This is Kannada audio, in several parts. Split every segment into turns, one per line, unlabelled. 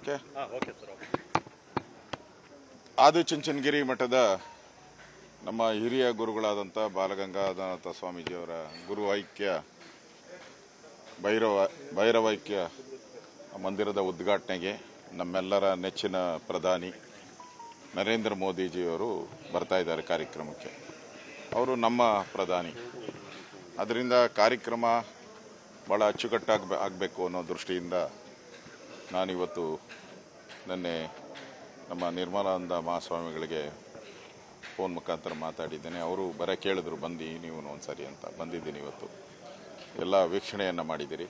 ಓಕೆ. ಆದಿಚುಂಚನಗಿರಿ ಮಠದ ನಮ್ಮ ಹಿರಿಯ ಗುರುಗಳಾದಂಥ ಬಾಲಗಂಗಾಧರನಾಥ ಸ್ವಾಮೀಜಿಯವರ ಗುರು ಐಕ್ಯ ಭೈರವೈಕ್ಯ ಮಂದಿರದ ಉದ್ಘಾಟನೆಗೆ ನಮ್ಮೆಲ್ಲರ ನೆಚ್ಚಿನ ಪ್ರಧಾನಿ ನರೇಂದ್ರ ಮೋದಿಜಿಯವರು ಬರ್ತಾ ಇದ್ದಾರೆ ಕಾರ್ಯಕ್ರಮಕ್ಕೆ. ಅವರು ನಮ್ಮ ಪ್ರಧಾನಿ, ಅದರಿಂದ ಕಾರ್ಯಕ್ರಮ ಭಾಳ ಅಚ್ಚುಕಟ್ಟಾಗಿ ಆಗಬೇಕು ಅನ್ನೋ ದೃಷ್ಟಿಯಿಂದ ನಾನಿವತ್ತು ನಿನ್ನೆ ನಮ್ಮ ನಿರ್ಮಲಾನಂದ ಮಹಾಸ್ವಾಮಿಗಳಿಗೆ ಫೋನ್ ಮುಖಾಂತರ ಮಾತಾಡಿದ್ದೇನೆ. ಅವರು ಬರ ಕೇಳಿದ್ರು, ಬಂದು ನೀವು ಒಂದ್ಸರಿ ಅಂತ ಬಂದಿದ್ದೀನಿ. ಇವತ್ತು ಎಲ್ಲ ವೀಕ್ಷಣೆಯನ್ನು ಮಾಡಿದ್ದೀರಿ.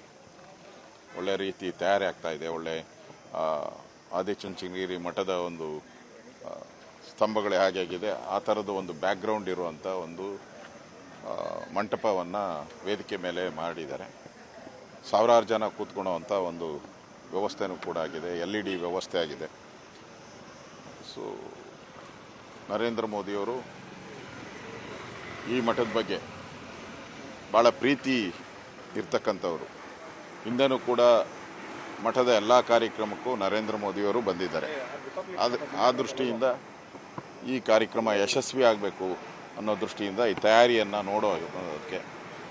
ಒಳ್ಳೆ ರೀತಿ ತಯಾರಿ ಆಗ್ತಾಯಿದೆ. ಒಳ್ಳೆ ಆದಿಚುಂಚನಗಿರಿ ಮಠದ ಒಂದು ಸ್ತಂಭಗಳೇ ಹಾಗಾಗಿದೆ, ಆ ಥರದ ಒಂದು ಬ್ಯಾಕ್ಗ್ರೌಂಡ್ ಇರುವಂಥ ಒಂದು ಮಂಟಪವನ್ನು ವೇದಿಕೆ ಮೇಲೆ ಮಾಡಿದ್ದಾರೆ. ಸಾವಿರಾರು ಜನ ಕೂತ್ಕೊಳ್ಳೋವಂಥ ಒಂದು ವ್ಯವಸ್ಥೆನೂ ಕೂಡ ಆಗಿದೆ. LED ವ್ಯವಸ್ಥೆ ಆಗಿದೆ. ಸೊ ನರೇಂದ್ರ ಮೋದಿಯವರು ಈ ಮಠದ ಬಗ್ಗೆ ಭಾಳ ಪ್ರೀತಿ ಇರ್ತಕ್ಕಂಥವ್ರು. ಹಿಂದೆನೂ ಕೂಡ ಮಠದ ಎಲ್ಲ ಕಾರ್ಯಕ್ರಮಕ್ಕೂ ನರೇಂದ್ರ ಮೋದಿಯವರು ಬಂದಿದ್ದಾರೆ. ಆ ದೃಷ್ಟಿಯಿಂದ ಈ ಕಾರ್ಯಕ್ರಮ ಯಶಸ್ವಿ ಆಗಬೇಕು ಅನ್ನೋ ದೃಷ್ಟಿಯಿಂದ ಈ ತಯಾರಿಯನ್ನು ನೋಡೋದಕ್ಕೆ,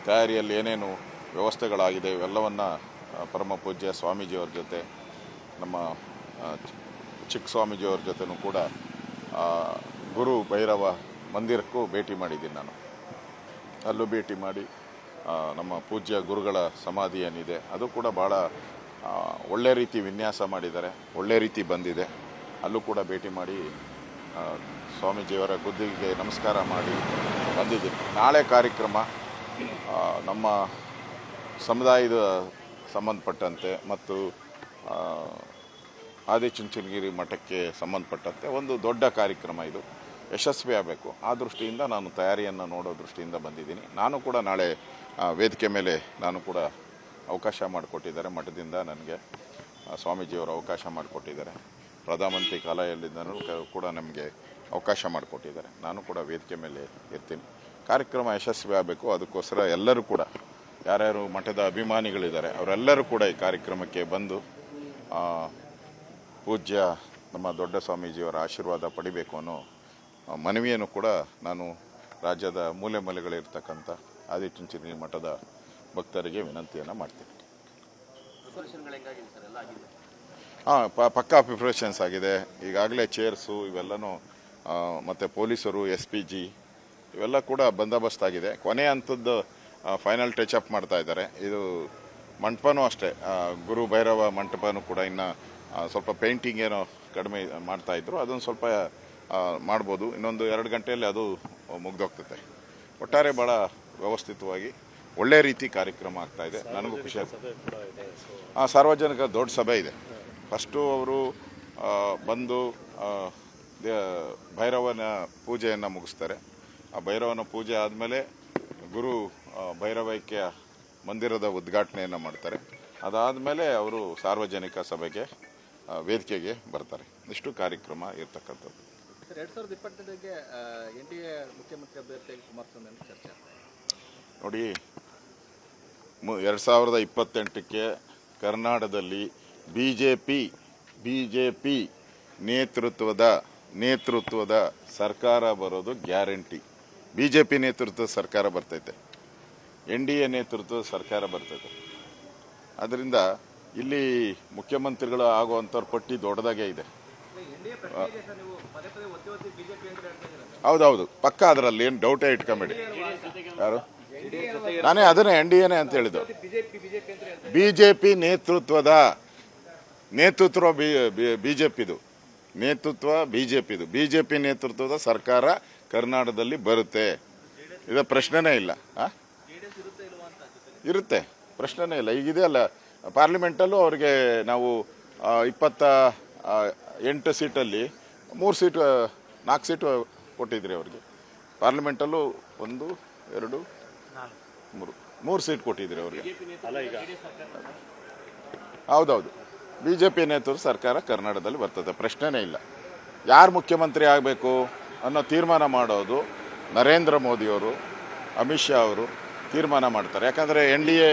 ತಯಾರಿಯಲ್ಲಿ ಏನೇನು ವ್ಯವಸ್ಥೆಗಳಾಗಿದೆ ಇವೆಲ್ಲವನ್ನು ಪರಮ ಪೂಜ್ಯ ಸ್ವಾಮೀಜಿಯವ್ರ ಜೊತೆ, ನಮ್ಮ ಚಿಕ್ಕ ಸ್ವಾಮೀಜಿಯವ್ರ ಜೊತೆನೂ ಕೂಡ ಗುರು ಭೈರವ ಮಂದಿರಕ್ಕೂ ಭೇಟಿ ಮಾಡಿದ್ದೀನಿ ನಾನು. ಅಲ್ಲೂ ಭೇಟಿ ಮಾಡಿ ನಮ್ಮ ಪೂಜ್ಯ ಗುರುಗಳ ಸಮಾಧಿ ಏನಿದೆ ಅದು ಕೂಡ ಭಾಳ ಒಳ್ಳೆ ರೀತಿ ವಿನ್ಯಾಸ ಮಾಡಿದ್ದಾರೆ, ಒಳ್ಳೆ ರೀತಿ ಬಂದಿದೆ. ಅಲ್ಲೂ ಕೂಡ ಭೇಟಿ ಮಾಡಿ ಸ್ವಾಮೀಜಿಯವರ ಗುದ್ದಿಗೆ ನಮಸ್ಕಾರ ಮಾಡಿ ಬಂದಿದ್ದೀನಿ. ನಾಳೆ ಕಾರ್ಯಕ್ರಮ ನಮ್ಮ ಸಮುದಾಯದ ಸಂಬಂಧಪಟ್ಟಂತೆ ಮತ್ತು ಆದಿಚುಂಚನಗಿರಿ ಮಠಕ್ಕೆ ಸಂಬಂಧಪಟ್ಟಂತೆ ಒಂದು ದೊಡ್ಡ ಕಾರ್ಯಕ್ರಮ, ಇದು ಯಶಸ್ವಿ ಆಗಬೇಕು. ಆ ದೃಷ್ಟಿಯಿಂದ ನಾನು ತಯಾರಿಯನ್ನು ನೋಡೋ ದೃಷ್ಟಿಯಿಂದ ಬಂದಿದ್ದೀನಿ. ನಾನು ಕೂಡ ನಾಳೆ ವೇದಿಕೆ ಮೇಲೆ ನಾನು ಕೂಡ ಅವಕಾಶ ಮಾಡಿಕೊಟ್ಟಿದ್ದಾರೆ. ಮಠದಿಂದ ನನಗೆ ಸ್ವಾಮೀಜಿಯವರು ಅವಕಾಶ ಮಾಡಿಕೊಟ್ಟಿದ್ದಾರೆ. ಪ್ರಧಾನಮಂತ್ರಿ ಕಾಲಯಲ್ಲಿಂದನೂ ಕೂಡ ನಮಗೆ ಅವಕಾಶ ಮಾಡಿಕೊಟ್ಟಿದ್ದಾರೆ. ನಾನು ಕೂಡ ವೇದಿಕೆ ಮೇಲೆ ಇರ್ತೀನಿ. ಕಾರ್ಯಕ್ರಮ ಯಶಸ್ವಿ ಆಗಬೇಕು. ಅದಕ್ಕೋಸ್ಕರ ಎಲ್ಲರೂ ಕೂಡ, ಯಾರ್ಯಾರು ಮಠದ ಅಭಿಮಾನಿಗಳಿದ್ದಾರೆ ಅವರೆಲ್ಲರೂ ಕೂಡ ಈ ಕಾರ್ಯಕ್ರಮಕ್ಕೆ ಬಂದು ಪೂಜ್ಯ ನಮ್ಮ ದೊಡ್ಡ ಸ್ವಾಮೀಜಿಯವರ ಆಶೀರ್ವಾದ ಪಡಿಬೇಕು ಅನ್ನೋ ಮನವಿಯನ್ನು ಕೂಡ ನಾನು ರಾಜ್ಯದ ಮೂಲೆ ಮೂಲೆಗಳಿರ್ತಕ್ಕಂಥ ಆದಿಚುಂಚನಗಿರಿ ಮಠದ ಭಕ್ತರಿಗೆ ವಿನಂತಿಯನ್ನು ಮಾಡ್ತೀನಿ. ಪಕ್ಕಾ ಪ್ರಿಪ್ರೇಷನ್ಸ್ ಆಗಿದೆ. ಈಗಾಗಲೇ ಚೇರ್ಸು ಇವೆಲ್ಲನೂ ಮತ್ತು ಪೊಲೀಸರು, SPG ಇವೆಲ್ಲ ಕೂಡ ಬಂದೋಬಸ್ತ್ ಆಗಿದೆ. ಕೊನೆ ಹಂತದ್ದು ಫೈನಲ್ ಟಚ್ ಅಪ್ ಮಾಡ್ತಾ ಇದ್ದಾರೆ. ಇದು ಮಂಟಪನೂ ಅಷ್ಟೇ, ಗುರು ಭೈರವ ಮಂಟಪನೂ ಕೂಡ ಇನ್ನು ಸ್ವಲ್ಪ ಪೇಂಟಿಂಗ್ ಏನೋ ಕಡಿಮೆ ಮಾಡ್ತಾಯಿದ್ರು, ಅದನ್ನು ಸ್ವಲ್ಪ ಮಾಡ್ಬೋದು. ಇನ್ನೊಂದು 2 ಗಂಟೆಯಲ್ಲಿ ಅದು ಮುಗ್ದೋಗ್ತದೆ. ಒಟ್ಟಾರೆ ಭಾಳ ವ್ಯವಸ್ಥಿತವಾಗಿ ಒಳ್ಳೆ ರೀತಿ ಕಾರ್ಯಕ್ರಮ ಆಗ್ತಾಯಿದೆ. ನನಗೂ ಖುಷಿ ಆಗ್ತದೆ. ಸಾರ್ವಜನಿಕ ದೊಡ್ಡ ಸಭೆ ಇದೆ. ಫಸ್ಟು ಅವರು ಬಂದು ಭೈರವನ ಪೂಜೆಯನ್ನು ಮುಗಿಸ್ತಾರೆ. ಆ ಭೈರವನ ಪೂಜೆ ಆದಮೇಲೆ ಗುರು ಭೈರವೈಕ್ಯ ಮಂದಿರದ ಉದ್ಘಾಟನೆಯನ್ನು ಮಾಡ್ತಾರೆ. ಅದಾದಮೇಲೆ ಅವರು ಸಾರ್ವಜನಿಕ ಸಭೆಗೆ ವೇದಿಕೆಗೆ ಬರ್ತಾರೆ. ಇಷ್ಟು ಕಾರ್ಯಕ್ರಮ ಇರ್ತಕ್ಕಂಥದ್ದು.
2022ಗೆ NDA ಮುಖ್ಯಮಂತ್ರಿ ಅಭ್ಯರ್ಥಿ ಕುಮಾರಸ್ವಾಮಿ ಅಂತ ಚರ್ಚೆ
ನೋಡಿ. 2028ಕ್ಕೆ ಕರ್ನಾಟಕದಲ್ಲಿ ಬಿಜೆಪಿ ನೇತೃತ್ವದ ಸರ್ಕಾರ ಬರೋದು ಗ್ಯಾರಂಟಿ. BJP ನೇತೃತ್ವದ ಸರ್ಕಾರ ಬರ್ತೈತೆ, NDA ನೇತೃತ್ವದ ಸರ್ಕಾರ ಬರ್ತೈತೆ. ಅದರಿಂದ ಇಲ್ಲಿ ಮುಖ್ಯಮಂತ್ರಿಗಳು ಆಗುವಂಥವ್ರ ಪಟ್ಟಿ ದೊಡ್ಡದಾಗೇ ಇದೆ. ಹೌದೌದು, ಪಕ್ಕ ಅದರಲ್ಲಿ ಏನು ಡೌಟೇ ಇಟ್ಕೊಂಬೇಡಿ. ಯಾರು? ನಾನೇ ಅದನ್ನೇ NDAನೇ ಅಂತ ಹೇಳಿದ್ದು. BJP ನೇತೃತ್ವ BJP ನೇತೃತ್ವದ ಸರ್ಕಾರ ಕರ್ನಾಟಕದಲ್ಲಿ ಬರುತ್ತೆ. ಇದು ಪ್ರಶ್ನೆನೇ ಇಲ್ಲ. ಇರುತ್ತೆ, ಪ್ರಶ್ನೆನೇ ಇಲ್ಲ. ಈಗಿದೆ ಅಲ್ಲ, ಪಾರ್ಲಿಮೆಂಟಲ್ಲೂ ಅವ್ರಿಗೆ ನಾವು 28 ಸೀಟಲ್ಲಿ 4 ಸೀಟು ಕೊಟ್ಟಿದ್ರಿ ಅವ್ರಿಗೆ. ಪಾರ್ಲಿಮೆಂಟಲ್ಲೂ 1, 2, 3 ಸೀಟ್ ಕೊಟ್ಟಿದ್ರಿ ಅವ್ರಿಗೆ. ಹೌದೌದು, BJP ನೇತೃತ್ವದ ಸರ್ಕಾರ ಕರ್ನಾಟಕದಲ್ಲಿ ಬರ್ತದೆ, ಪ್ರಶ್ನೆನೇ ಇಲ್ಲ. ಯಾರು ಮುಖ್ಯಮಂತ್ರಿ ಆಗಬೇಕು ಅನ್ನೋ ತೀರ್ಮಾನ ಮಾಡೋದು ನರೇಂದ್ರ ಮೋದಿಯವರು, ಅಮಿತ್ ಶಾ ಅವರು ತೀರ್ಮಾನ ಮಾಡ್ತಾರೆ. ಯಾಕಂದರೆ NDA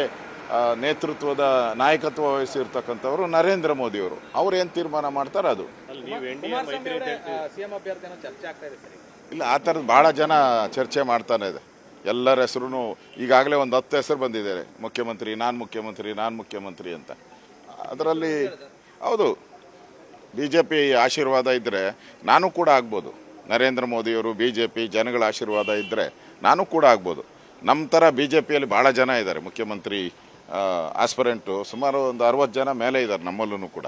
ನೇತೃತ್ವದ ನಾಯಕತ್ವ ವಹಿಸಿರ್ತಕ್ಕಂಥವ್ರು ನರೇಂದ್ರ ಮೋದಿಯವರು. ಅವ್ರು ಏನು ತೀರ್ಮಾನ ಮಾಡ್ತಾರೆ ಅದು.
ಸಿಎಂ ಅಭ್ಯರ್ಥಿ ಏನೋ ಚರ್ಚೆ ಆಗ್ತಾ ಇದೆ ಸರ್.
ಇಲ್ಲ, ಆ ಥರದ್ದು ಭಾಳ ಜನ ಚರ್ಚೆ ಮಾಡ್ತಾನೆ ಇದೆ. ಎಲ್ಲರ ಹೆಸರು ಈಗಾಗಲೇ ಒಂದು 10 ಹೆಸರು ಬಂದಿದ್ದಾರೆ, ನಾನು ಮುಖ್ಯಮಂತ್ರಿ ಅಂತ. ಅದರಲ್ಲಿ ಹೌದು, BJP ಆಶೀರ್ವಾದ ಇದ್ದರೆ ನಾನು ಕೂಡ ಆಗ್ಬೋದು. ನರೇಂದ್ರ ಮೋದಿಯವರು, BJP ಜನಗಳ ಆಶೀರ್ವಾದ ಇದ್ದರೆ ನಾನು ಕೂಡ ಆಗ್ಬೋದು. ನಮ್ಮ ಥರ BJPಯಲ್ಲಿ ಭಾಳ ಜನ ಇದ್ದಾರೆ ಮುಖ್ಯಮಂತ್ರಿ ಆಸ್ಪರೆಂಟು, ಸುಮಾರು ಒಂದು 60 ಜನ ಮೇಲೆ ಇದ್ದಾರೆ ನಮ್ಮಲ್ಲೂ ಕೂಡ.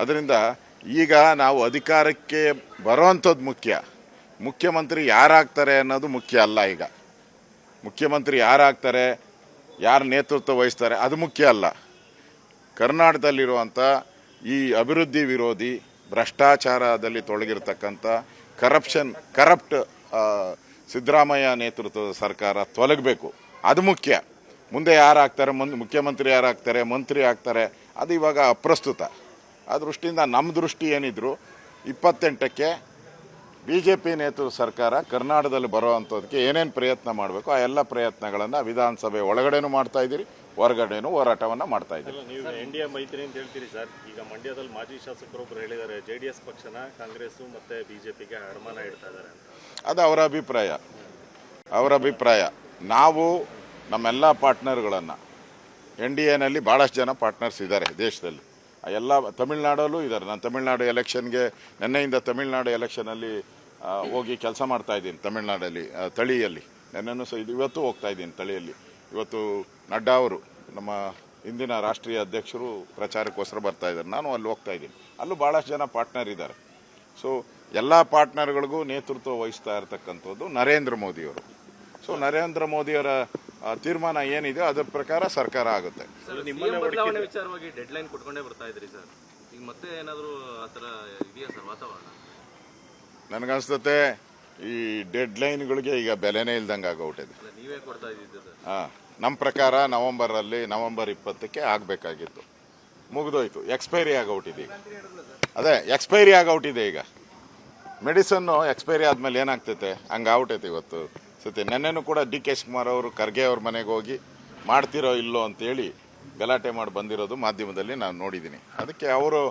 ಅದರಿಂದ ಈಗ ನಾವು ಅಧಿಕಾರಕ್ಕೆ ಬರೋವಂಥದ್ದು ಮುಖ್ಯ, ಮುಖ್ಯಮಂತ್ರಿ ಯಾರಾಗ್ತಾರೆ ಅನ್ನೋದು ಮುಖ್ಯ ಅಲ್ಲ. ಈಗ ಮುಖ್ಯಮಂತ್ರಿ ಯಾರಾಗ್ತಾರೆ, ಯಾರು ನೇತೃತ್ವ ವಹಿಸ್ತಾರೆ ಅದು ಮುಖ್ಯ ಅಲ್ಲ. ಕರ್ನಾಟಕದಲ್ಲಿರುವಂಥ ಈ ಅಭಿವೃದ್ಧಿ ವಿರೋಧಿ, ಭ್ರಷ್ಟಾಚಾರದಲ್ಲಿ ತೊಡಗಿರ್ತಕ್ಕಂಥ ಕರಪ್ಟ್ ಸಿದ್ದರಾಮಯ್ಯ ನೇತೃತ್ವದ ಸರ್ಕಾರ ತೊಲಗಬೇಕು, ಅದು ಮುಖ್ಯ. ಮುಂದೆ ಯಾರಾಗ್ತಾರೆ, ಮುಖ್ಯಮಂತ್ರಿ ಯಾರಾಗ್ತಾರೆ, ಮಂತ್ರಿ ಆಗ್ತಾರೆ, ಅದು ಇವಾಗ ಅಪ್ರಸ್ತುತ. ಆ ದೃಷ್ಟಿಯಿಂದ ನಮ್ಮ ದೃಷ್ಟಿ ಏನಿದ್ರು 28ಕ್ಕೆ BJP ನೇತೃತ್ವದ ಸರ್ಕಾರ ಕರ್ನಾಟಕದಲ್ಲಿ ಬರೋವಂಥದ್ದಕ್ಕೆ ಏನೇನು ಪ್ರಯತ್ನ ಮಾಡಬೇಕು ಆ ಎಲ್ಲ ಪ್ರಯತ್ನಗಳನ್ನು ವಿಧಾನಸಭೆ ಒಳಗಡೆನೂ ಮಾಡ್ತಾ ಇದ್ದೀರಿ, ಹೊರಗಡೆನೂ ಹೋರಾಟವನ್ನು ಮಾಡ್ತಾ ಇದ್ದೀರಿ.
ನೀವು NDA ಮೈತ್ರಿ ಅಂತ ಹೇಳ್ತೀರಿ ಸರ್. ಈಗ ಮಂಡ್ಯದಲ್ಲಿ ಮಾಜಿ ಶಾಸಕರೊಬ್ಬರು ಹೇಳಿದ್ದಾರೆ, JDS ಪಕ್ಷನ ಕಾಂಗ್ರೆಸ್ ಮತ್ತು BJPಗೆ ಅಡಮಾನ ಇಡ್ತಾ ಇದ್ದಾರೆ ಅಂತ.
ಅದು ಅವರ ಅಭಿಪ್ರಾಯ. ನಾವು ನಮ್ಮೆಲ್ಲ ಪಾರ್ಟ್ನರ್ಗಳನ್ನು NDAನಲ್ಲಿ ಭಾಳಷ್ಟು ಜನ ಪಾರ್ಟ್ನರ್ಸ್ ಇದ್ದಾರೆ ದೇಶದಲ್ಲಿ, ಎಲ್ಲ ತಮಿಳ್ನಾಡಲ್ಲೂ ಇದ್ದಾರೆ. ನಾನು ತಮಿಳ್ನಾಡು ಎಲೆಕ್ಷನ್ಗೆ ನಿನ್ನೆಯಿಂದ ತಮಿಳ್ನಾಡು ಎಲೆಕ್ಷನಲ್ಲಿ ಹೋಗಿ ಕೆಲಸ ಮಾಡ್ತಾ ಇದ್ದೀನಿ. ತಮಿಳ್ನಾಡಲ್ಲಿ ತಳಿಯಲ್ಲಿ ನೆನ್ನೆನೂ ಸಹ ಇವತ್ತು ಹೋಗ್ತಾ ಇದ್ದೀನಿ ತಳಿಯಲ್ಲಿ. ಇವತ್ತು ನಡ್ಡಾ ಅವರು, ನಮ್ಮ ಇಂದಿನ ರಾಷ್ಟ್ರೀಯ ಅಧ್ಯಕ್ಷರು, ಪ್ರಚಾರಕ್ಕೋಸ್ಕರ ಬರ್ತಾ ಇದ್ದಾರೆ. ನಾನು ಅಲ್ಲಿ ಹೋಗ್ತಾ ಇದ್ದೀನಿ. ಅಲ್ಲೂ ಭಾಳಷ್ಟು ಜನ ಪಾರ್ಟ್ನರ್ ಇದ್ದಾರೆ. ಸೊ ಎಲ್ಲ ಪಾರ್ಟ್ನರ್ಗಳಿಗೂ ನೇತೃತ್ವ ವಹಿಸ್ತಾ ಇರತಕ್ಕಂಥದ್ದು ನರೇಂದ್ರ ಮೋದಿಯವರು. ಸೊ ನರೇಂದ್ರ ಮೋದಿಯವರ ತೀರ್ಮಾನ ಏನಿದೆ ಅದರ ಪ್ರಕಾರ ಸರ್ಕಾರ ಆಗುತ್ತೆ.
ಬದಲಾವಣೆ ವಿಚಾರವಾಗಿ ಡೆಡ್ ಲೈನ್ ಕೊಟ್ಕೊಂಡೇ ಬರ್ತಾ ಇದ್ರಿ ಸರ್. ಈಗ ಮತ್ತೆ ಏನಾದರೂ ಆ ಥರ ಇದೆಯಾ ಸರ್ ವಾತಾವರಣ?
ನನಗನ್ಸುತ್ತೆ ಈ ಡೆಡ್ ಲೈನ್ಗಳಿಗೆ ಈಗ ಬೆಲೆನೇ ಇಲ್ದಂಗೆ ಆಗೋಗ್ಬಿಟ್ಟಿದೆ.
ನೀವೇ ಕೊಡ್ತಾ ಇದ್ದಿದ್ದು ಸರ್.
ನಮ್ಮ ಪ್ರಕಾರ ನವೆಂಬರ್ 20ಕ್ಕೆ ಆಗಬೇಕಾಗಿತ್ತು, ಮುಗಿದೋಯ್ತು, ಎಕ್ಸ್ಪೈರಿ ಆಗೋಗ್ಬಿಟ್ಟಿದೆ. ಅದೇ ಎಕ್ಸ್ಪೈರಿ ಆಗೋಗ್ಬಿಟ್ಟಿದೆ. ಈಗ ಮೆಡಿಸನ್ನು ಎಕ್ಸ್ಪೈರಿ ಆದಮೇಲೆ ಏನಾಗ್ತೈತೆ ಹಂಗಾಗ್ಬಿಟ್ಟೈತೆ ಇವತ್ತು ಸತಿ. ನೆನ್ನೆನೂ ಕೂಡ DK ಶಿವಕುಮಾರ್ ಅವರು ಖರ್ಗೆ ಅವ್ರ ಮನೆಗೆ ಹೋಗಿ ಮಾಡ್ತಿರೋ ಇಲ್ಲೋ ಅಂತೇಳಿ ಗಲಾಟೆ ಮಾಡಿ ಬಂದಿರೋದು ಮಾಧ್ಯಮದಲ್ಲಿ ನಾನು ನೋಡಿದ್ದೀನಿ. ಅದಕ್ಕೆ ಅವರು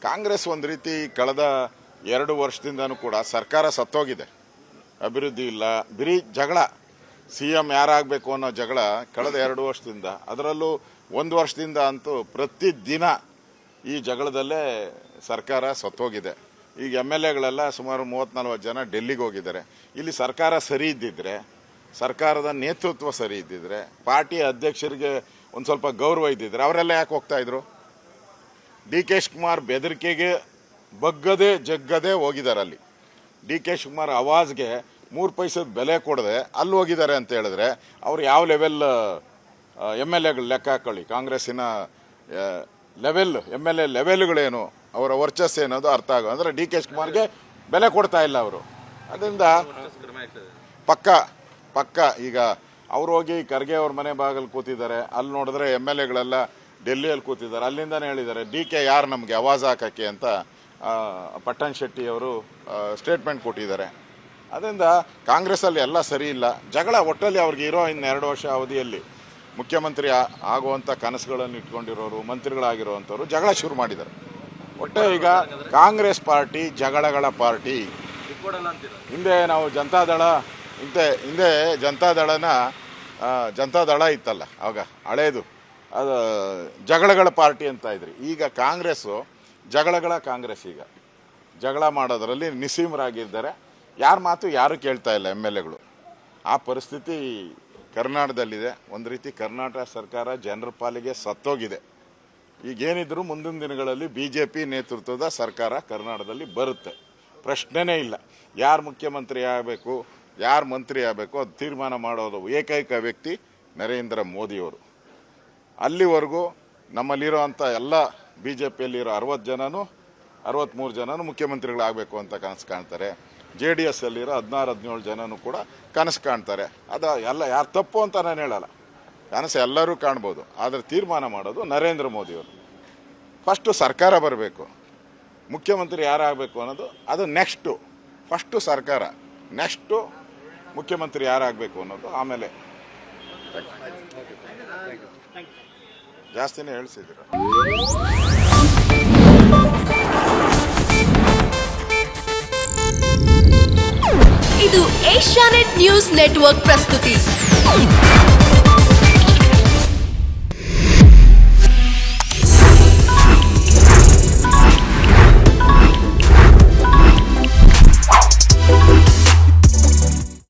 ಕಾಂಗ್ರೆಸ್ ಒಂದು ರೀತಿ ಕಳೆದ 2 ವರ್ಷದಿಂದನೂ ಕೂಡ ಸರ್ಕಾರ ಸತ್ತೋಗಿದೆ, ಅಭಿವೃದ್ಧಿ ಇಲ್ಲ, ಬರೀ ಜಗಳ, CM ಯಾರಾಗಬೇಕು ಅನ್ನೋ ಜಗಳ ಕಳೆದ 2 ವರ್ಷದಿಂದ. ಅದರಲ್ಲೂ 1 ವರ್ಷದಿಂದ ಅಂತೂ ಪ್ರತಿದಿನ ಈ ಜಗಳದಲ್ಲೇ ಸರ್ಕಾರ ಸತ್ತೋಗಿದೆ. ಈಗ MLAಗಳೆಲ್ಲ ಸುಮಾರು 30-40 ಜನ ಡೆಲ್ಲಿಗೆ ಹೋಗಿದ್ದಾರೆ. ಇಲ್ಲಿ ಸರ್ಕಾರ ಸರಿ ಇದ್ದಿದ್ರೆ, ಸರ್ಕಾರದ ನೇತೃತ್ವ ಸರಿ ಇದ್ದಿದ್ರೆ, ಪಾರ್ಟಿ ಅಧ್ಯಕ್ಷರಿಗೆ ಒಂದು ಸ್ವಲ್ಪ ಗೌರವ ಇದ್ದಿದ್ರೆ ಅವರೆಲ್ಲ ಯಾಕೆ ಹೋಗ್ತಾ ಇದ್ರು? DK ಶಿವಕುಮಾರ್ ಬೆದರಿಕೆಗೆ ಬಗ್ಗದೆ ಜಗ್ಗದೆ ಹೋಗಿದ್ದಾರೆ. ಅಲ್ಲಿ DK ಶಿವಕುಮಾರ್ ಆವಾಜ್ಗೆ 3 ಪೈಸದ ಬೆಲೆ ಕೊಡದೆ ಅಲ್ಲಿ ಹೋಗಿದ್ದಾರೆ ಅಂತ ಹೇಳಿದ್ರೆ ಅವ್ರು ಯಾವ ಲೆವೆಲ್ MLAಗಳು ಲೆಕ್ಕ ಹಾಕೊಳ್ಳಿ. ಕಾಂಗ್ರೆಸ್ಸಿನ ಲೆವೆಲ್ MLA ಲೆವೆಲ್ಗಳೇನು, ಅವರ ವರ್ಚಸ್ಸು ಏನೋದು ಅರ್ಥ ಆಗೋ ಅಂದರೆ DK ಶಿವಕುಮಾರ್ಗೆ ಬೆಲೆ ಕೊಡ್ತಾ ಇಲ್ಲ ಅವರು. ಅದರಿಂದ ಪಕ್ಕ ಈಗ ಅವ್ರು ಹೋಗಿ ಖರ್ಗೆ ಅವ್ರ ಮನೆ ಬಾಗಿಲು ಕೂತಿದ್ದಾರೆ. ಅಲ್ಲಿ ನೋಡಿದ್ರೆ MLAಗಳೆಲ್ಲ ಡೆಲ್ಲಿಯಲ್ಲಿ ಕೂತಿದ್ದಾರೆ. ಅಲ್ಲಿಂದನೇ ಹೇಳಿದ್ದಾರೆ DK ಯಾರು ನಮಗೆ ಆವಾಜ್ ಹಾಕಕ್ಕೆ ಅಂತ ಪಟ್ಟಣ್ ಶೆಟ್ಟಿ ಅವರು ಸ್ಟೇಟ್ಮೆಂಟ್ ಕೊಟ್ಟಿದ್ದಾರೆ. ಅದರಿಂದ ಕಾಂಗ್ರೆಸ್ಸಲ್ಲಿ ಎಲ್ಲ ಸರಿ ಇಲ್ಲ. ಜಗಳ ಒಟ್ಟಲ್ಲಿ ಅವ್ರಿಗೆ ಇರೋ ಇನ್ನು 2 ವರ್ಷ ಅವಧಿಯಲ್ಲಿ ಮುಖ್ಯಮಂತ್ರಿ ಆಗುವಂಥ ಕನಸುಗಳನ್ನು ಇಟ್ಕೊಂಡಿರೋರು, ಮಂತ್ರಿಗಳಾಗಿರುವಂಥವ್ರು ಜಗಳ ಶುರು ಮಾಡಿದ್ದಾರೆ. ಒಟ್ಟೆ ಈಗ ಕಾಂಗ್ರೆಸ್ ಪಾರ್ಟಿ ಜಗಳಗಳ ಪಾರ್ಟಿ. ಹಿಂದೆ ನಾವು ಹಿಂದೆ ಜನತಾದಳ ಇತ್ತಲ್ಲ, ಆವಾಗ ಹಳೇದು, ಅದು ಜಗಳಗಳ ಪಾರ್ಟಿ ಅಂತ ಇದ್ರಿ. ಈಗ ಕಾಂಗ್ರೆಸ್ಸು ಜಗಳಗಳ ಕಾಂಗ್ರೆಸ್. ಈಗ ಜಗಳ ಮಾಡೋದರಲ್ಲಿ ನಿಸ್ಸೀಮರಾಗಿದ್ದಾರೆ. ಯಾರ ಮಾತು ಯಾರು ಕೇಳ್ತಾ ಇಲ್ಲ MLAಗಳು. ಆ ಪರಿಸ್ಥಿತಿ ಕರ್ನಾಟಕದಲ್ಲಿದೆ. ಒಂದು ರೀತಿ ಕರ್ನಾಟಕ ಸರ್ಕಾರ ಜನರ ಪಾಲಿಗೆ ಸತ್ತೋಗಿದೆ. ಈಗೇನಿದ್ರು ಮುಂದಿನ ದಿನಗಳಲ್ಲಿ BJP ನೇತೃತ್ವದ ಸರ್ಕಾರ ಕರ್ನಾಟಕದಲ್ಲಿ ಬರುತ್ತೆ, ಪ್ರಶ್ನೆನೇ ಇಲ್ಲ. ಯಾರು ಮುಖ್ಯಮಂತ್ರಿ ಆಗಬೇಕು, ಯಾರು ಮಂತ್ರಿ ಆಗಬೇಕು ಅದು ತೀರ್ಮಾನ ಮಾಡೋದು ಏಕೈಕ ವ್ಯಕ್ತಿ ನರೇಂದ್ರ ಮೋದಿಯವರು. ಅಲ್ಲಿವರೆಗೂ ನಮ್ಮಲ್ಲಿರೋವಂಥ ಎಲ್ಲ BJPಯಲ್ಲಿರೋ 63 ಜನನೂ ಮುಖ್ಯಮಂತ್ರಿಗಳಾಗಬೇಕು ಅಂತ ಕನಸು ಕಾಣ್ತಾರೆ. JDSಯಲ್ಲಿರೋ 16-17 ಜನನೂ ಕೂಡ ಕನಸು ಕಾಣ್ತಾರೆ. ಅದು ಎಲ್ಲ ಯಾರು ತಪ್ಪು ಅಂತ ನಾನು ಹೇಳಲ್ಲ, ಕನಸು ಎಲ್ಲರೂ ಕಾಣ್ಬೋದು. ಆದರೆ ತೀರ್ಮಾನ ಮಾಡೋದು ನರೇಂದ್ರ ಮೋದಿಯವರು. ಫಸ್ಟು ಸರ್ಕಾರ ಬರಬೇಕು, ಮುಖ್ಯಮಂತ್ರಿ ಯಾರಾಗಬೇಕು ಅನ್ನೋದು ಅದು ನೆಕ್ಸ್ಟು. ಫಸ್ಟು ಸರ್ಕಾರ, ನೆಕ್ಸ್ಟು ಮುಖ್ಯಮಂತ್ರಿ ಯಾರಾಗಬೇಕು ಅನ್ನೋದು ಆಮೇಲೆ. ಜಾಸ್ತಿನೇ ಹೇಳ್ಸಿದ್ದೀರ.
ಇದು ಏಷ್ಯಾನೆಟ್ ನ್ಯೂಸ್ ನೆಟ್ವರ್ಕ್ ಪ್ರಸ್ತುತಿ.